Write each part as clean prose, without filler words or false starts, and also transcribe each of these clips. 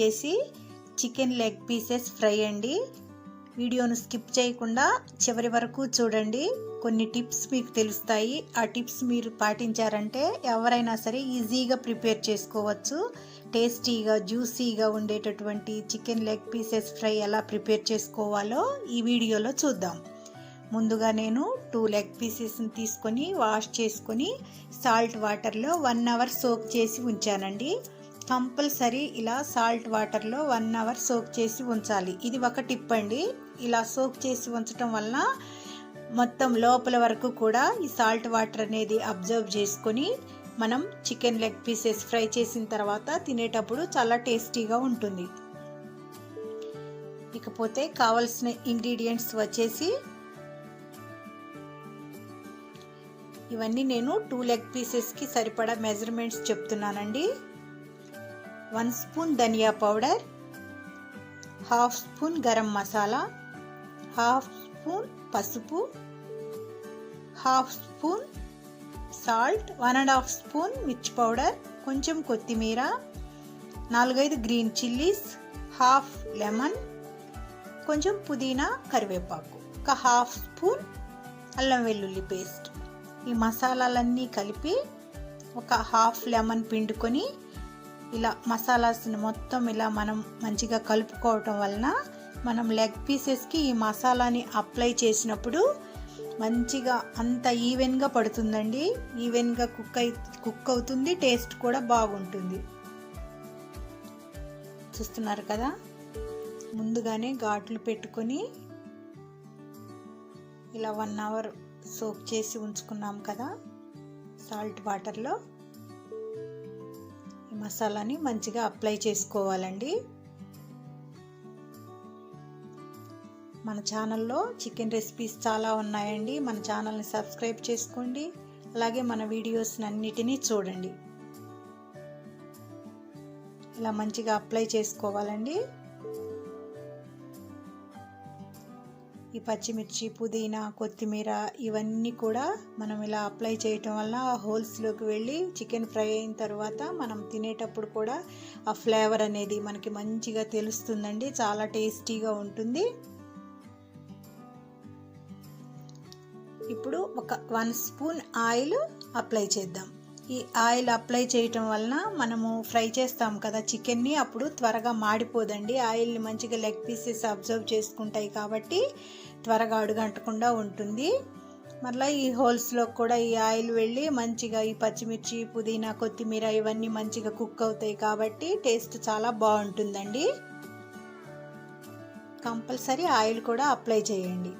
వచ్చేసి chicken leg pieces fry అండి. వీడియోను స్కిప్ చేయకుండా చివరి వరకు చూడండి. కొన్ని టిప్స్ మీకు తెలుస్తాయి. ఆ టిప్స్ మీరు పాటించారంటే ఎవరైనా సరే ఈజీగా ప్రిపేర్ చేసుకోవచ్చు. టేస్టీగా జ్యూసీగా ఉండేటటువంటి చికెన్ లెగ్ పీసెస్ ఫ్రై ఎలా ప్రిపేర్ చేసుకోవాలో ఈ వీడియోలో చూద్దాం. ముందుగా నేను 2 లెగ్ పీసెస్ని తీసుకొని వాష్ చేసుకొని సాల్ట్ వాటర్లో 1 అవర్ సోక్ చేసి ఉంచానండి. కంపల్సరీ ఇలా సాల్ట్ వాటర్లో 1 అవర్ సోక్ చేసి ఉంచాలి. ఇది ఒక టిప్ అండి. ఇలా సోక్ చేసి ఉంచడం వలన మొత్తం లోపల వరకు కూడా ఈ సాల్ట్ వాటర్ అనేది అబ్జర్వ్ చేసుకొని మనం చికెన్ లెగ్ పీసెస్ ఫ్రై చేసిన తర్వాత తినేటప్పుడు చాలా టేస్టీగా ఉంటుంది. ఇకపోతే కావలసిన ఇంగ్రీడియంట్స్ వచ్చేసి ఇవన్నీ నేను 2 లెగ్ పీసెస్కి సరిపడా మెజర్మెంట్స్ చెప్తున్నానండి. 1 స్పూన్ ధనియా powder, 1/2 spoon garam masala, 1/2 spoon పసుపు, 1/2 స్పూన్ సాల్ట్, 1.5 స్పూన్ మిర్చి పౌడర్, కొంచెం కొత్తిమీర, 4-5 గ్రీన్ చిల్లీస్, 1/2 లెమన్, కొంచెం పుదీనా కరివేపాకు, ఒక 1/2 స్పూన్ అల్లం వెల్లుల్లి పేస్ట్. ఈ మసాలాలన్నీ కలిపి ఒక 1/2 లెమన్ పిండుకొని ఇలా మసాలాస్ని మొత్తం ఇలా మనం మంచిగా కలుపుకోవటం వలన మనం లెగ్ పీసెస్కి ఈ మసాలాని అప్లై చేసినప్పుడు మంచిగా అంత ఈవెన్గా పడుతుందండి. ఈవెన్గా కుక్ అవుతుంది. టేస్ట్ కూడా బాగుంటుంది. చూస్తున్నారు కదా, ముందుగానే ఘాట్లు పెట్టుకొని ఇలా 1 అవర్ సోక్ చేసి ఉంచుకున్నాం కదా సాల్ట్ వాటర్లో. ఈ మసాలాని మంచిగా అప్లై చేసుకోవాలండి. మన ఛానల్లో చికెన్ రెసిపీస్ చాలా ఉన్నాయండి. మన ఛానల్ని సబ్స్క్రైబ్ చేసుకోండి. అలాగే మన వీడియోస్ని అన్నిటినీ చూడండి. ఇలా మంచిగా అప్లై చేసుకోవాలండి. ఈ పచ్చిమిర్చి, పుదీనా, కొత్తిమీర ఇవన్నీ కూడా మనం ఇలా అప్లై చేయటం వల్ల ఆ హోల్స్లోకి వెళ్ళి చికెన్ ఫ్రై అయిన తర్వాత మనం తినేటప్పుడు కూడా ఆ ఫ్లేవర్ అనేది మనకి మంచిగా తెలుస్తుందండి. చాలా టేస్టీగా ఉంటుంది. ఇప్పుడు ఒక 1 స్పూన్ ఆయిల్ అప్లై చేద్దాం. ఈ ఆయిల్ అప్లై చేయటం వలన మనము ఫ్రై చేస్తాం కదా చికెన్ని, అప్పుడు త్వరగా మాడిపోదండి. ఆయిల్ని మంచిగా లెగ్ పీసెస్ అబ్జర్వ్ చేసుకుంటాయి కాబట్టి త్వరగా అడుగంటకుండా ఉంటుంది. మళ్ళీ ఈ హోల్స్లో కూడా ఈ ఆయిల్ వెళ్ళి మంచిగా ఈ పచ్చిమిర్చి, పుదీనా, కొత్తిమీర ఇవన్నీ మంచిగా కుక్ అవుతాయి కాబట్టి టేస్ట్ చాలా బాగుంటుందండి. కంపల్సరీ ఆయిల్ కూడా అప్లై చేయండి.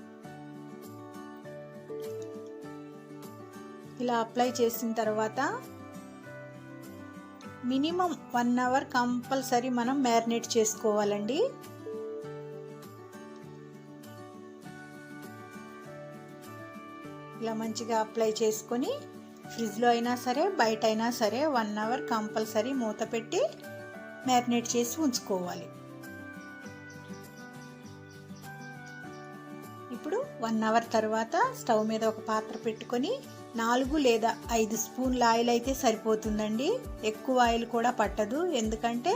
ఇలా అప్లై చేసిన తర్వాత మినిమం 1 అవర్ కంపల్సరీ మనం మ్యారినేట్ చేసుకోవాలండి. ఇలా మంచిగా అప్లై చేసుకొని ఫ్రిడ్జ్లో అయినా సరే బయట అయినా సరే 1 అవర్ కంపల్సరీ మూత పెట్టి మ్యారినేట్ చేసి ఉంచుకోవాలి. ఇప్పుడు 1 అవర్ తర్వాత స్టవ్ మీద ఒక పాత్ర పెట్టుకొని 4 లేదా 5 స్పూన్ల ఆయిల్ అయితే సరిపోతుందండి. ఎక్కువ ఆయిల్ కూడా పట్టదు. ఎందుకంటే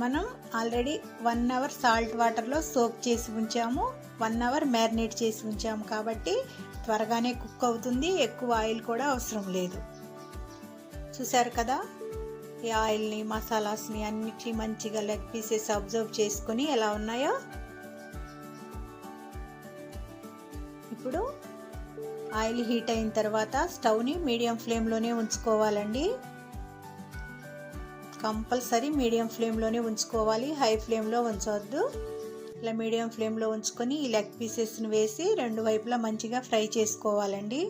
మనం ఆల్రెడీ 1 అవర్ సాల్ట్ వాటర్లో సోక్ చేసి ఉంచాము, 1 అవర్ మ్యారినేట్ చేసి ఉంచాము కాబట్టి త్వరగానే కుక్ అవుతుంది. ఎక్కువ ఆయిల్ కూడా అవసరం లేదు. చూసారు కదా, ఈ ఆయిల్ని, మసాలాస్ని అన్నిటి మంచిగా లెగ్ పీసెస్ అబ్జర్వ్ చేసుకొని ఎలా ఉన్నాయో. ఇప్పుడు ఆయిల్ హీట్ అయిన తర్వాత స్టవ్ని మీడియం ఫ్లేమ్లోనే ఉంచుకోవాలండి. కంపల్సరీ మీడియం ఫ్లేమ్లోనే ఉంచుకోవాలి. హై ఫ్లేమ్లో ఉంచవద్దు. ఇలా మీడియం ఫ్లేమ్లో ఉంచుకొని ఈ లెగ్ పీసెస్ని వేసి 2 వైపులా మంచిగా ఫ్రై చేసుకోవాలండి.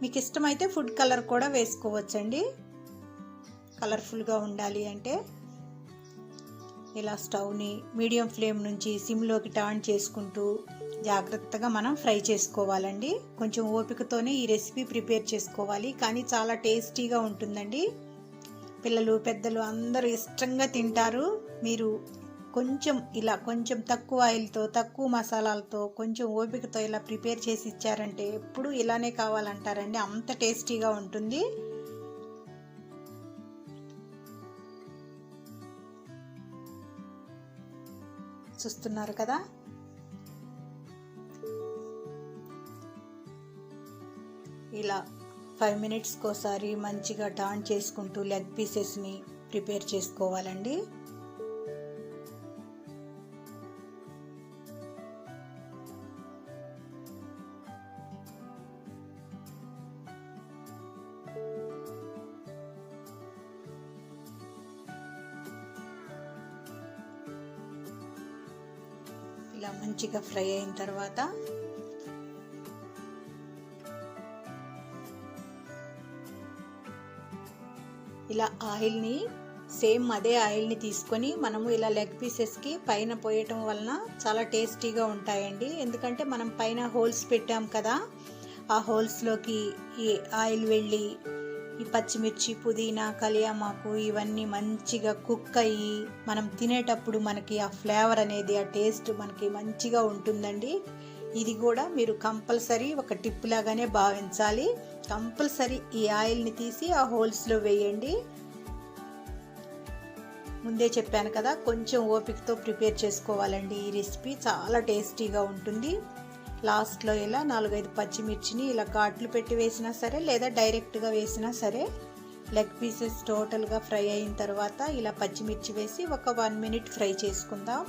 మీకు ఇష్టమైతే ఫుడ్ కలర్ కూడా వేసుకోవచ్చండి, కలర్ఫుల్గా ఉండాలి అంటే. ఇలా స్టవ్ని మీడియం ఫ్లేమ్ నుంచి సిమ్లోకి టర్న్ చేసుకుంటూ జాగ్రత్తగా మనం ఫ్రై చేసుకోవాలండి. కొంచెం ఓపికతోనే ఈ రెసిపీ ప్రిపేర్ చేసుకోవాలి, కానీ చాలా టేస్టీగా ఉంటుందండి. పిల్లలు, పెద్దలు అందరూ ఇష్టంగా తింటారు. మీరు కొంచెం తక్కువ ఆయిల్తో, తక్కువ మసాలాలతో, కొంచెం ఓపికతో ఇలా ప్రిపేర్ చేసి ఇచ్చారంటే ఎప్పుడు ఇలానే కావాలంటారండి. అంత టేస్టీగా ఉంటుంది. చూస్తున్నారు కదా. ఇలా 5 మినిట్స్కి ఒకసారి మంచిగా టర్న్ చేసుకుంటూ లెగ్ పీసెస్ని ప్రిపేర్ చేసుకోవాలండి. ఇలా మంచిగా ఫ్రై అయిన తర్వాత ఇలా ఆయిల్ని అదే ఆయిల్ని తీసుకొని మనము ఇలా లెగ్ పీసెస్కి పైన పోయటం వలన చాలా టేస్టీగా ఉంటాయండి. ఎందుకంటే మనం పైన హోల్స్ పెట్టాం కదా, ఆ హోల్స్లోకి ఈ ఆయిల్ వెళ్ళి ఈ పచ్చిమిర్చి, పుదీనా, కలియామాకు ఇవన్నీ మంచిగా కుక్ అయ్యి మనం తినేటప్పుడు మనకి ఆ ఫ్లేవర్ అనేది, ఆ టేస్ట్ మనకి మంచిగా ఉంటుందండి. ఇది కూడా మీరు కంపల్సరీ ఒక టిప్ లాగానే భావించాలి. కంపల్సరీ ఈ ఆయిల్ని తీసి ఆ హోల్స్లో వేయండి. ముందే చెప్పాను కదా, కొంచెం ఓపికతో ప్రిపేర్ చేసుకోవాలండి. ఈ రెసిపీ చాలా టేస్టీగా ఉంటుంది. లాస్ట్లో ఇలా 4-5 పచ్చిమిర్చిని ఇలా ఘాట్లు పెట్టి వేసినా సరే, లేదా డైరెక్ట్గా వేసినా సరే. లెగ్ పీసెస్ టోటల్గా ఫ్రై అయిన తర్వాత ఇలా పచ్చిమిర్చి వేసి ఒక 1 మినిట్ ఫ్రై చేసుకుందాం.